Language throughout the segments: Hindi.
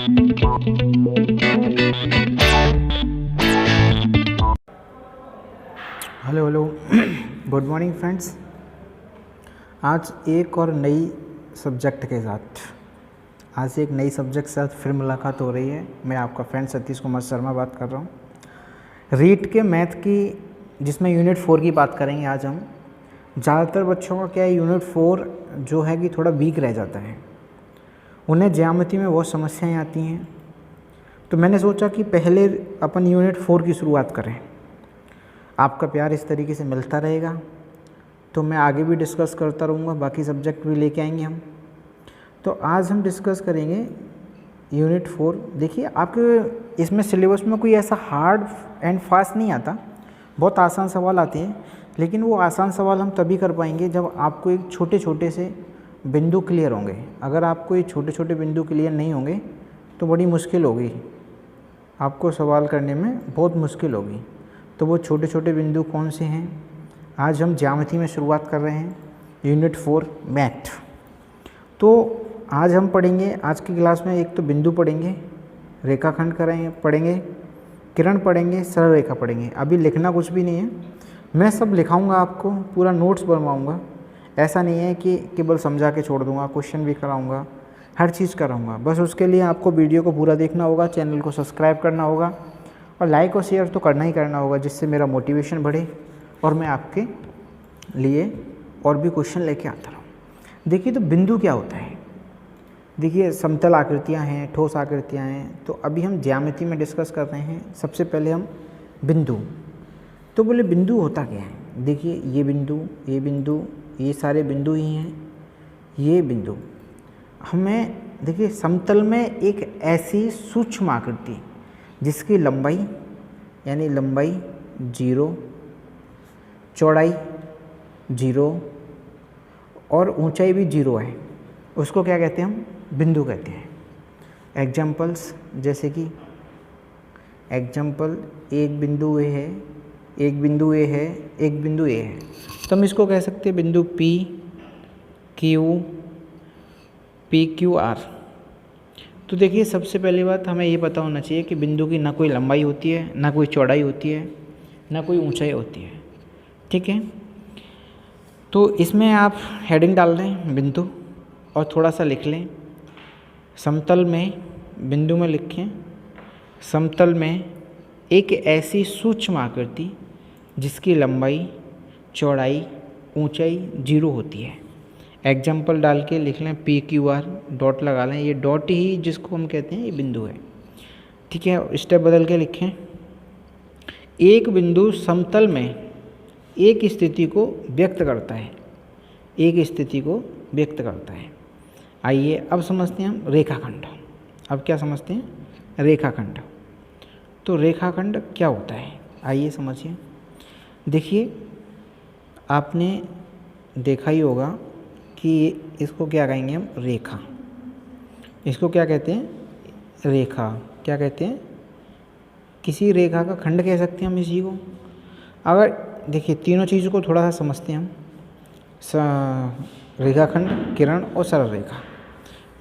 Hello hello good morning friends. आज एक और नई सब्जेक्ट के साथ आज एक नई सब्जेक्ट के साथ फिर मुलाकात हो रही है। मैं आपका फ्रेंड सतीश कुमार शर्मा बात कर रहा हूँ। रीट के मैथ की, जिसमें यूनिट 4 की बात करेंगे आज हम। ज़्यादातर बच्चों का क्या है, यूनिट 4 जो है कि थोड़ा वीक रह जाता है, उन्हें ज्यामिति में बहुत समस्याएं आती हैं। तो मैंने सोचा कि पहले अपन यूनिट 4 की शुरुआत करें। आपका प्यार इस तरीके से मिलता रहेगा तो मैं आगे भी डिस्कस करता रहूँगा, बाकी सब्जेक्ट भी लेके आएंगे हम। तो आज हम डिस्कस करेंगे यूनिट 4। देखिए, आपके इसमें सिलेबस में कोई ऐसा हार्ड एंड फास्ट नहीं आता, बहुत आसान सवाल आते हैं, लेकिन वो आसान सवाल हम तभी कर पाएंगे जब आपको एक छोटे छोटे से बिंदु क्लियर होंगे। अगर आपको ये छोटे छोटे बिंदु क्लियर नहीं होंगे तो बड़ी मुश्किल होगी, आपको सवाल करने में बहुत मुश्किल होगी। तो वो छोटे छोटे बिंदु कौन से हैं? आज हम ज्यामिति में शुरुआत कर रहे हैं, यूनिट 4 मैथ। तो आज हम पढ़ेंगे, आज की क्लास में एक तो बिंदु पढ़ेंगे, रेखाखंड पढ़ेंगे, किरण पढ़ेंगे, सरल रेखा पढ़ेंगे। अभी लिखना कुछ भी नहीं है, मैं सब लिखाऊंगा, आपको पूरा नोट्स बनवाऊंगा। ऐसा नहीं है कि केवल समझा के छोड़ दूंगा, क्वेश्चन भी कराऊंगा, हर चीज़ कराऊंगा। बस उसके लिए आपको वीडियो को पूरा देखना होगा, चैनल को सब्सक्राइब करना होगा और लाइक और शेयर तो करना ही करना होगा, जिससे मेरा मोटिवेशन बढ़े और मैं आपके लिए और भी क्वेश्चन लेके आता रहूँ। देखिए, तो बिंदु क्या होता है? देखिए, समतल आकृतियाँ हैं, ठोस आकृतियाँ हैं। तो अभी हम ज्यामिति में डिस्कस कर रहे हैं। सबसे पहले हम बिंदु, तो बोले बिंदु होता क्या है? देखिए, ये बिंदु, ये सारे बिंदु ही हैं। ये बिंदु हमें, देखिए, समतल में एक ऐसी सूक्ष्म आकृति जिसकी लंबाई, यानी लंबाई 0, चौड़ाई 0 और ऊंचाई भी 0 है, उसको क्या कहते हैं? हम बिंदु कहते हैं। एग्जाम्पल्स, जैसे कि एग्जाम्पल, एक बिंदु ए है, एक बिंदु ए है, एक बिंदु ए है, तो हम इसको कह सकते हैं बिंदु पी क्यू आर। तो देखिए, सबसे पहली बात हमें ये पता होना चाहिए कि बिंदु की ना कोई लंबाई होती है, ना कोई चौड़ाई होती है, ना कोई ऊंचाई होती है। ठीक है, तो इसमें आप हेडिंग डाल दें बिंदु और थोड़ा सा लिख लें। समतल में, बिंदु में लिखें, समतल में एक ऐसी सूक्ष्म आकृति जिसकी लंबाई, चौड़ाई, ऊंचाई 0 होती है। एग्जाम्पल डाल के लिख लें, पी क्यू आर, डॉट लगा लें। ये डॉट ही जिसको हम कहते हैं ये बिंदु है। ठीक है, स्टेप बदल के लिखें। एक बिंदु समतल में एक स्थिति को व्यक्त करता है, एक स्थिति को व्यक्त करता है। आइए अब समझते हैं हम रेखाखंड। अब क्या समझते हैं? रेखाखंड। तो रेखाखंड क्या होता है, आइए समझिए। देखिए, आपने देखा ही होगा कि इसको क्या कहेंगे हम? रेखा। इसको क्या कहते हैं? रेखा। क्या कहते हैं? किसी रेखा का खंड कह सकते हैं हम इसी को। अगर देखिए, तीनों चीज़ों को थोड़ा सा समझते हैं हम, रेखाखंड, किरण और सरल रेखा।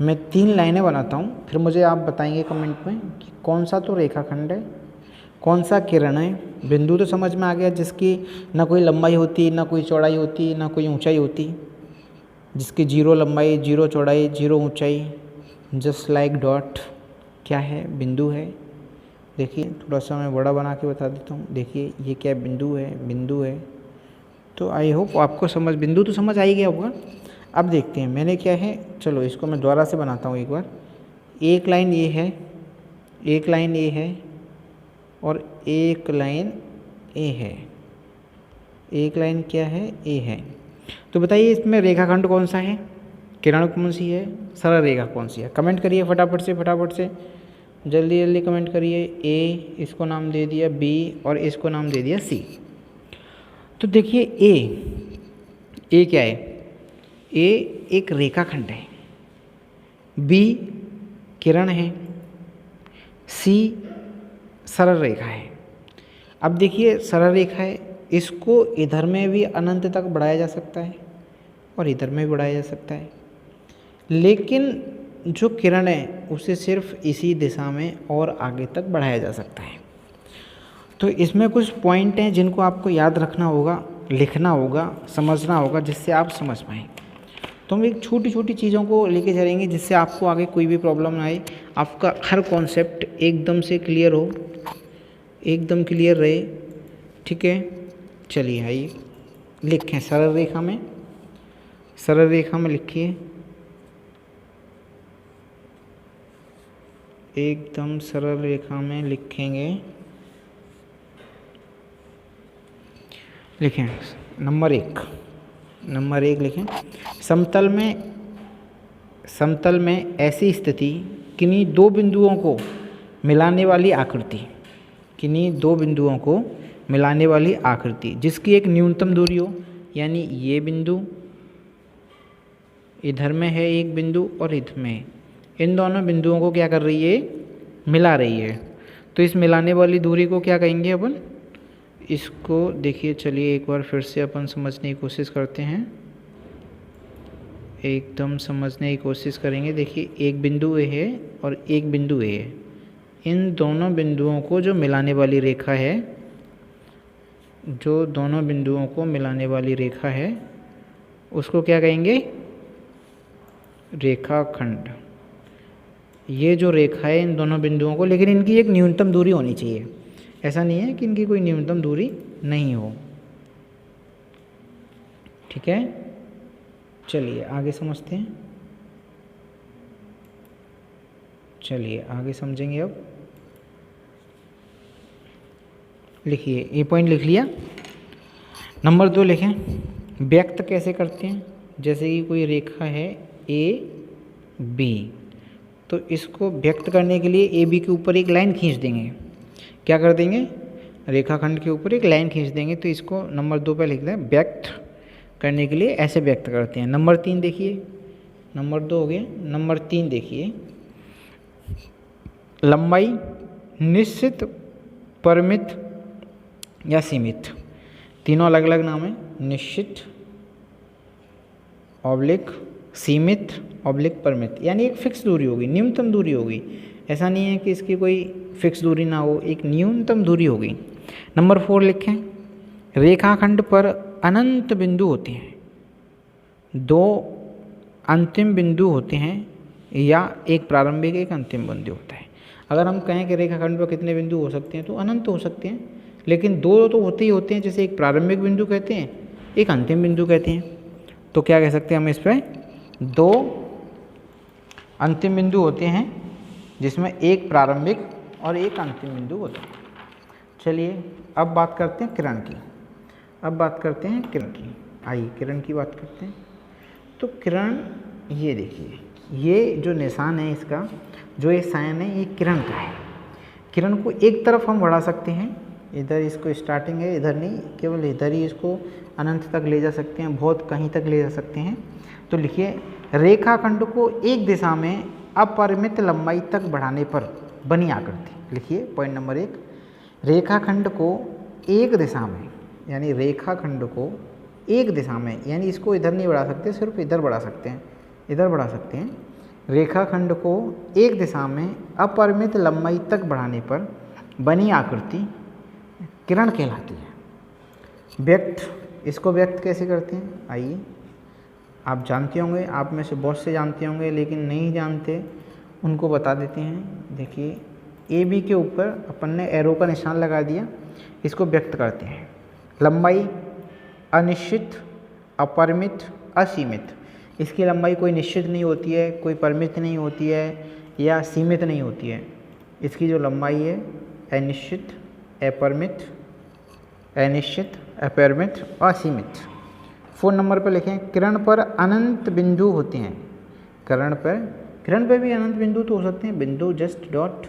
मैं 3 लाइनें बनाता हूँ, फिर मुझे आप बताएंगे कमेंट में कि कौन सा तो रेखाखंड है, कौन सा किरण है। बिंदु तो समझ में आ गया, जिसकी ना कोई लंबाई होती, ना कोई चौड़ाई होती, ना कोई ऊंचाई होती, जिसकी 0 लंबाई, 0 चौड़ाई, 0 ऊंचाई, जस्ट लाइक डॉट। क्या है? बिंदु है। देखिए, थोड़ा सा मैं बड़ा बना के बता देता हूँ। देखिए, ये क्या है? बिंदु है। तो आई होप आपको बिंदु तो समझ आ ही गया होगा। अब देखते हैं मैंने क्या है, चलो इसको मैं दोबारा से बनाता हूँ एक बार। एक लाइन ये है, एक लाइन ये है और एक लाइन ए है। एक लाइन क्या है? ए है। तो बताइए, इसमें रेखाखंड कौन सा है, किरण कौन सी है, सरल रेखा कौन सी है? कमेंट करिए फटाफट से, जल्दी जल्दी कमेंट करिए। ए इसको नाम दे दिया, बी और इसको नाम दे दिया सी। तो देखिए, ए क्या है? ए एक रेखाखंड है, बी किरण है, सी सरल रेखा है। अब देखिए, सरल रेखा है, इसको इधर में भी अनंत तक बढ़ाया जा सकता है और इधर में भी बढ़ाया जा सकता है। लेकिन जो किरण है उसे सिर्फ इसी दिशा में और आगे तक बढ़ाया जा सकता है। तो इसमें कुछ पॉइंट हैं जिनको आपको याद रखना होगा, लिखना होगा, समझना होगा, जिससे आप समझ पाएँ। तो हम एक छोटी छोटी चीज़ों को लेके चलेंगे जिससे आपको आगे कोई भी प्रॉब्लम ना आए, आपका हर कॉन्सेप्ट एकदम से क्लियर हो, एकदम क्लियर रहे। ठीक है, चलिए आइए लिखें सरल रेखा में। सरल रेखा में लिखिए, एकदम सरल रेखा में लिखेंगे। लिखें नंबर एक लिखें, समतल में ऐसी स्थिति किन्हीं दो बिंदुओं को मिलाने वाली आकृति जिसकी एक न्यूनतम दूरी हो, यानी ये बिंदु इधर में है एक बिंदु और इधर में, इन दोनों बिंदुओं को क्या कर रही है, मिला रही है। तो इस मिलाने वाली दूरी को क्या कहेंगे अपन, इसको देखिए, चलिए एक बार फिर से अपन समझने की कोशिश करते हैं, एकदम समझने की कोशिश करेंगे। देखिए एक बिंदु ए है और एक बिंदु ए है, इन दोनों बिंदुओं को जो मिलाने वाली रेखा है, जो दोनों बिंदुओं को मिलाने वाली रेखा है उसको क्या कहेंगे, रेखाखंड। ये जो रेखा है इन दोनों बिंदुओं को, लेकिन इनकी एक न्यूनतम दूरी होनी चाहिए, ऐसा नहीं है कि इनकी कोई न्यूनतम दूरी नहीं हो। ठीक है, चलिए आगे समझते हैं, चलिए आगे समझेंगे। अब लिखिए, ये पॉइंट लिख लिया। नंबर 2 लिखें, व्यक्त कैसे करते हैं। जैसे कि कोई रेखा है ए बी, तो इसको व्यक्त करने के लिए ए बी के ऊपर एक लाइन खींच देंगे। क्या कर देंगे, रेखाखंड के ऊपर एक लाइन खींच देंगे। तो इसको नंबर 2 पे लिख दें, व्यक्त करने के लिए ऐसे व्यक्त करते हैं। नंबर 3 देखिए, नंबर 2 हो गया, नंबर 3 देखिए, लंबाई निश्चित, परिमित या सीमित, तीनों अलग अलग नाम है, निश्चित ऑब्लिक सीमित ऑब्लिक परिमित, यानी एक फिक्स दूरी होगी, न्यूनतम दूरी होगी। ऐसा नहीं है कि इसकी कोई फिक्स दूरी ना हो, एक न्यूनतम दूरी होगी। नंबर 4 लिखें, रेखाखंड पर अनंत बिंदु होते हैं, 2 अंतिम बिंदु होते हैं या एक प्रारंभिक एक अंतिम बिंदु होता है। अगर हम कहें कि रेखाखंड पर कितने बिंदु हो सकते हैं, तो अनंत हो सकते हैं, लेकिन 2 तो होते ही होते हैं। जैसे एक प्रारंभिक बिंदु कहते हैं, एक अंतिम बिंदु कहते हैं। तो क्या कह सकते हैं हम इस पर, 2 अंतिम बिंदु होते हैं जिसमें एक प्रारंभिक और एक अंतिम बिंदु होता है। चलिए अब बात करते हैं किरण की, आइए किरण की बात करते हैं। तो किरण, ये देखिए, ये जो निशान है इसका, जो ये साइन है, ये किरण का है। किरण को एक तरफ हम बढ़ा सकते हैं, इधर इसको स्टार्टिंग है, इधर नहीं, केवल इधर ही इसको अनंत तक ले जा सकते हैं, बहुत कहीं तक ले जा सकते हैं। तो लिखिए, रेखाखंड को एक दिशा में अपरिमित लंबाई तक बढ़ाने पर बनी आकृति। लिखिए पॉइंट नंबर 1, रेखाखंड को एक दिशा में, यानी रेखाखंड को एक दिशा में, यानी इसको इधर नहीं बढ़ा सकते, सिर्फ इधर बढ़ा सकते हैं, इधर बढ़ा सकते हैं। रेखाखंड को एक दिशा में अपरिमित लंबाई तक बढ़ाने पर बनी आकृति किरण कहलाती है। व्यक्त, इसको व्यक्त कैसे करते हैं, आइए आप जानते होंगे, आप में से बहुत से जानते होंगे, लेकिन नहीं जानते उनको बता देते हैं। देखिए ए बी के ऊपर अपन ने एरो का निशान लगा दिया, इसको व्यक्त करते हैं। लंबाई अनिश्चित, अपरिमित, असीमित, इसकी लंबाई कोई निश्चित नहीं होती है, कोई परिमित नहीं होती है या सीमित नहीं होती है। इसकी जो लंबाई है अनिश्चित, अपरिमित, असीमित। 4 नंबर पर लिखें, किरण पर अनंत बिंदु होते हैं। किरण पर भी अनंत बिंदु तो हो सकते हैं, बिंदु जस्ट डॉट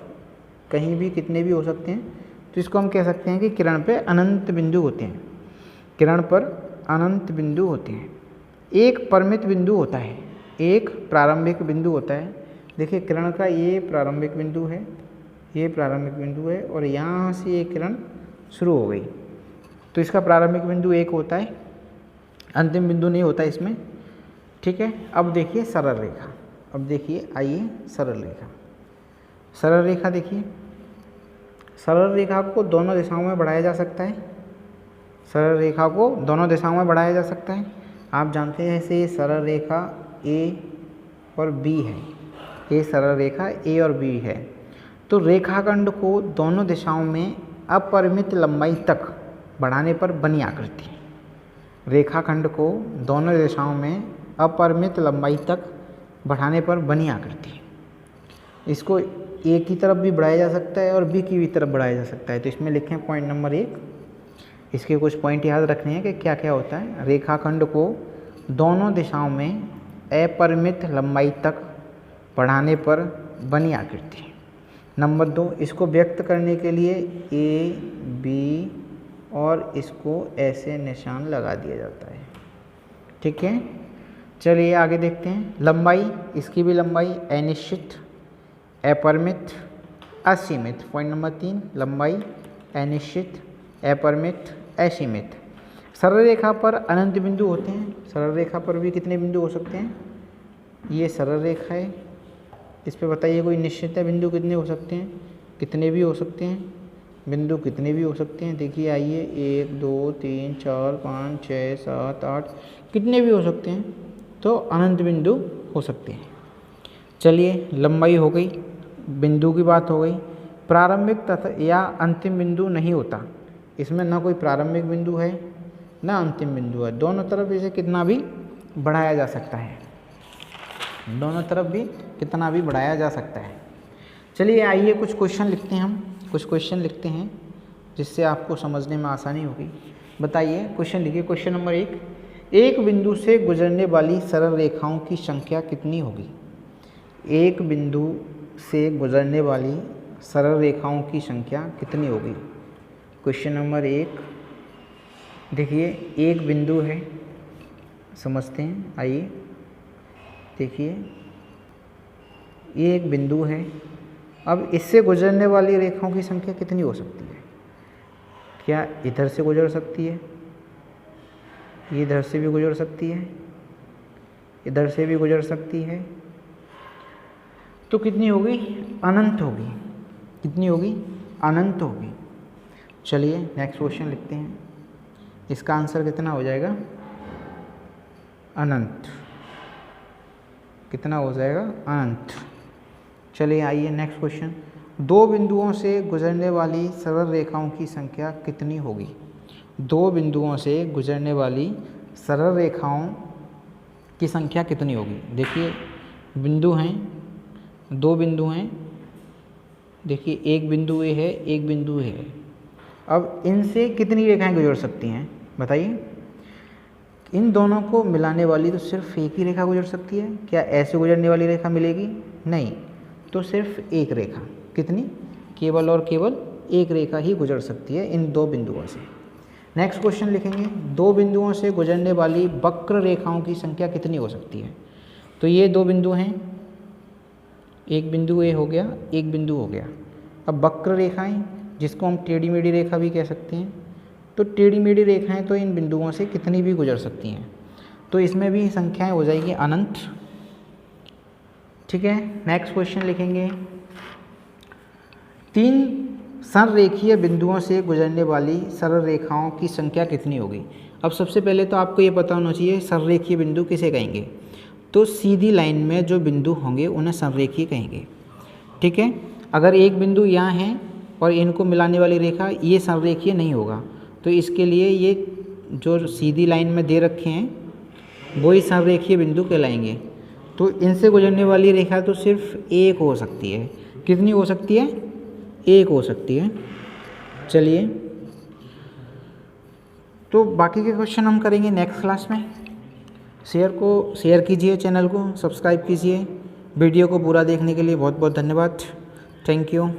कहीं भी कितने भी हो सकते हैं। तो इसको हम कह सकते हैं कि किरण पे अनंत बिंदु होते हैं, किरण पर अनंत बिंदु होते हैं। एक परिमित बिंदु होता है, एक प्रारंभिक बिंदु होता है। देखिए किरण का ये प्रारंभिक बिंदु है, ये प्रारंभिक बिंदु है, और यहाँ से ये किरण शुरू हो गई, तो इसका प्रारंभिक बिंदु 1 होता है, अंतिम बिंदु नहीं होता इसमें। ठीक है, अब देखिए सरल रेखा, अब देखिए आइए सरल रेखा। सरल रेखा देखिए, सरल रेखा को दोनों दिशाओं में बढ़ाया जा सकता है। सरल रेखा को दोनों दिशाओं में बढ़ाया जा सकता है। आप जानते हैं ऐसे ये सरल रेखा ए और बी है, ये सरल रेखा ए और बी है। तो रेखाखंड को दोनों दिशाओं में अपरिमित लंबाई तक बढ़ाने पर बनी आकृति। रेखाखंड को दोनों दिशाओं में अपरिमित लंबाई तक बढ़ाने पर बनी आकृति। इसको ए की तरफ भी बढ़ाया जा सकता है और बी की भी तरफ बढ़ाया जा सकता है। तो इसमें लिखें पॉइंट नंबर 1। इसके कुछ पॉइंट याद रखने हैं कि क्या क्या होता है। रेखाखंड को दोनों दिशाओं में अपरिमित लंबाई तक बढ़ाने पर बनी आकृति। नंबर 2, इसको व्यक्त करने के लिए ए बी और इसको ऐसे निशान लगा दिया जाता है। ठीक है, चलिए आगे देखते हैं। लंबाई, इसकी भी लंबाई अनिश्चित, अपरिमित, असीमित। पॉइंट नंबर 3, लंबाई अनिश्चित, अपरिमित, असीमित। सरल रेखा पर अनंत बिंदु होते हैं। सरल रेखा पर भी कितने बिंदु हो सकते हैं? ये सरल रेखा है, इस पे बताइए कोई निश्चित है बिंदु कितने हो सकते हैं? कितने भी हो सकते हैं, बिंदु कितने भी हो सकते हैं। देखिए आइए 1 2 3 4 5 6 7 8 कितने भी हो सकते हैं, तो अनंत बिंदु हो सकते हैं। चलिए लंबाई हो गई, बिंदु की बात हो गई। प्रारंभिक तथा या अंतिम बिंदु नहीं होता, इसमें ना कोई प्रारंभिक बिंदु है ना अंतिम बिंदु है। दोनों तरफ इसे कितना भी बढ़ाया जा सकता है, दोनों तरफ भी कितना भी बढ़ाया जा सकता है। चलिए आइए कुछ क्वेश्चन लिखते हैं, हम कुछ क्वेश्चन लिखते हैं जिससे आपको समझने में आसानी होगी। बताइए, क्वेश्चन लिखिए। क्वेश्चन नंबर 1, एक बिंदु से गुजरने वाली सरल रेखाओं की संख्या कितनी होगी? एक बिंदु से गुजरने वाली सरल रेखाओं की संख्या कितनी होगी? क्वेश्चन नंबर 1 देखिए, एक बिंदु है, समझते हैं। आइए देखिए, ये एक बिंदु है। अब इससे गुजरने वाली रेखाओं की संख्या कितनी हो सकती है? क्या इधर से गुजर सकती है, ये इधर से भी गुजर सकती है, इधर से भी गुजर सकती है, तो कितनी होगी? अनंत होगी। कितनी होगी? अनंत होगी। चलिए नेक्स्ट क्वेश्चन लिखते हैं। इसका आंसर कितना हो जाएगा? अनंत। कितना हो जाएगा? अनंत। चलिए आइए नेक्स्ट क्वेश्चन। दो बिंदुओं से गुजरने वाली सरल रेखाओं की संख्या कितनी होगी? दो बिंदुओं से गुजरने वाली सरल रेखाओं की संख्या कितनी होगी? देखिए बिंदु हैं, दो बिंदु हैं। देखिए एक बिंदु ए है, एक बिंदु ए है। अब इनसे कितनी रेखाएं गुजर सकती हैं बताइए? इन दोनों को मिलाने वाली तो सिर्फ एक ही रेखा गुजर सकती है। क्या ऐसे गुजरने वाली रेखा मिलेगी? नहीं, तो सिर्फ एक रेखा। कितनी? केवल और केवल एक रेखा ही गुजर सकती है इन दो बिंदुओं से। नेक्स्ट क्वेश्चन लिखेंगे। दो बिंदुओं से गुजरने वाली वक्र रेखाओं की संख्या कितनी हो सकती है? तो ये दो बिंदु हैं, एक बिंदु ए हो गया, एक बिंदु हो गया। अब वक्र रेखाएं, जिसको हम टेढ़ी मेढ़ी रेखा भी कह सकते हैं, तो टेढ़ी मेढ़ी रेखाएं तो इन बिंदुओं से कितनी भी गुजर सकती हैं, तो इसमें भी संख्याएं हो जाएगी अनंत। ठीक है, नेक्स्ट क्वेश्चन लिखेंगे। तीन संरेखीय बिंदुओं से गुजरने वाली सरल रेखाओं की संख्या कितनी होगी? अब सबसे पहले तो आपको ये पता होना चाहिए संरेखीय बिंदु किसे कहेंगे। तो सीधी लाइन में जो बिंदु होंगे उन्हें संरेखीय कहेंगे। ठीक है, अगर एक बिंदु यहाँ है और इनको मिलाने वाली रेखा, ये संरेखीय नहीं होगा। तो इसके लिए ये जो सीधी लाइन में दे रखे हैं वो ही संरेखीय बिंदु कहलाएंगे। तो इनसे गुजरने वाली रेखा तो सिर्फ एक हो सकती है। कितनी हो सकती है? एक हो सकती है। चलिए, तो बाकी के क्वेश्चन हम करेंगे नेक्स्ट क्लास में। शेयर कीजिए, चैनल को सब्सक्राइब कीजिए। वीडियो को पूरा देखने के लिए बहुत बहुत धन्यवाद। Thank you.